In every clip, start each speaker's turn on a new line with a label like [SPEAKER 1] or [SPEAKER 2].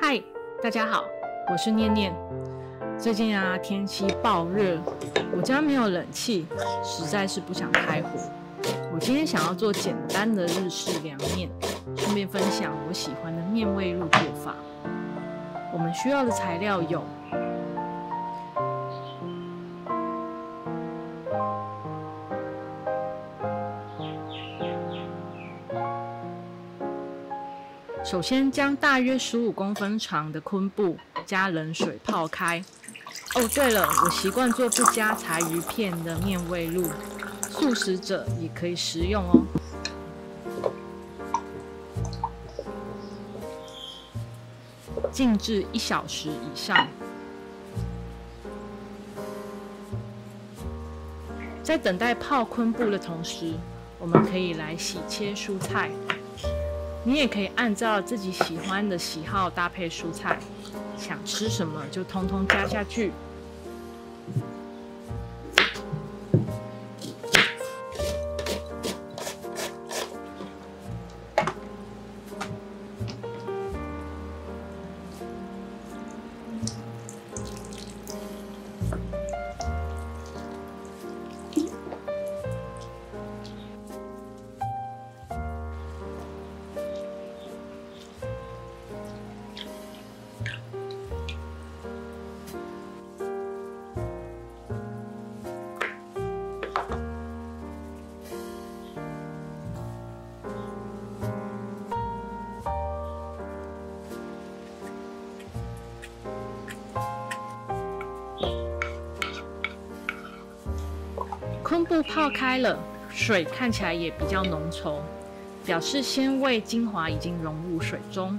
[SPEAKER 1] 嗨，大家好，我是念念。最近天气爆热，我家没有冷气，实在是不想开火。我今天想要做简单的日式凉面，顺便分享我喜欢的面味露做法。我们需要的材料有首先将大约15公分长的昆布加冷水泡开。哦，对了，我习惯做不加柴鱼片的面味露，素食者也可以食用哦。静置1小时以上。在等待泡昆布的同时，我们可以来洗切蔬菜。你也可以按照自己喜欢的喜好搭配蔬菜，想吃什么就通通加下去。昆布泡开了，水看起来也比较浓稠，表示鲜味精华已经融入水中。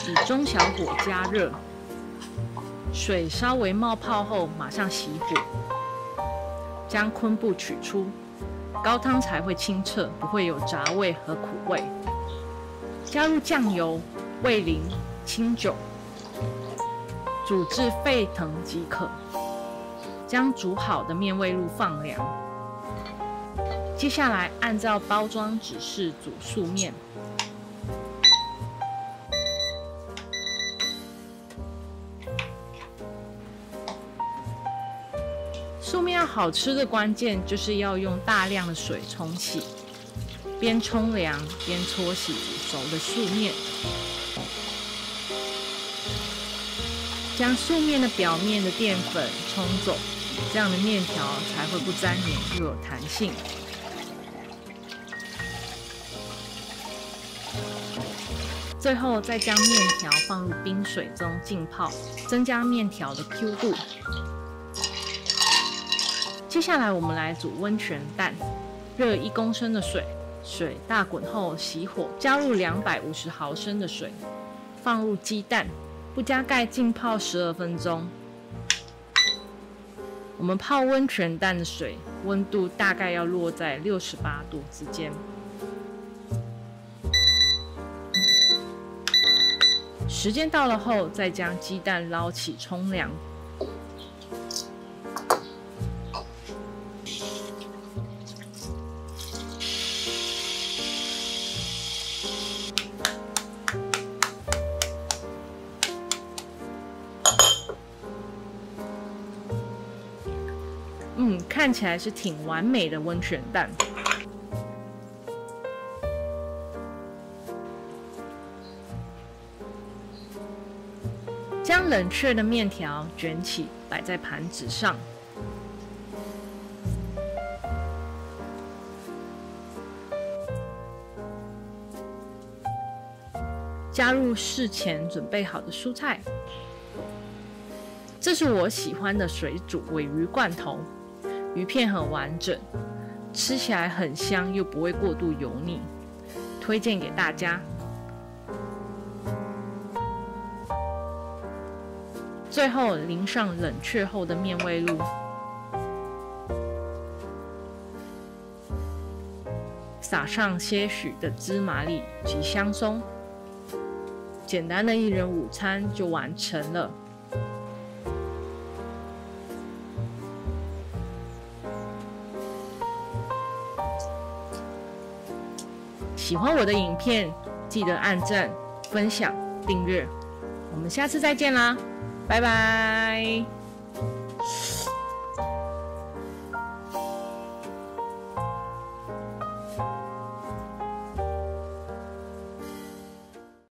[SPEAKER 1] 以中小火加热，水稍微冒泡后，马上熄火，将昆布取出，高汤才会清澈，不会有杂味和苦味。加入酱油、味淋、清酒，煮至沸腾即可。将煮好的面味露放凉。接下来按照包装指示煮素面。素面要好吃的关键就是要用大量的水冲洗，边冲凉边搓洗煮熟的素面。将素面的表面的淀粉冲走，这样的面条才会不粘黏又有弹性。最后再将面条放入冰水中浸泡，增加面条的 Q 度。接下来我们来煮温泉蛋，热1公升的水，水大滚后熄火，加入250毫升的水，放入鸡蛋，不加盖浸泡12分钟。我们泡温泉蛋的水温度大概要落在68度之间。时间到了后，再将鸡蛋捞起冲凉。看起来是挺完美的温泉蛋。将冷却的面条卷起，摆在盘子上。加入事前准备好的蔬菜。这是我喜欢的水煮鲔鱼罐头。鱼片很完整，吃起来很香，又不会过度油腻，推荐给大家。最后淋上冷却后的面味露，撒上些许的芝麻粒及香松，简单的1人午餐就完成了。喜欢我的影片，记得按赞、分享、订阅。我们下次再见啦，拜拜。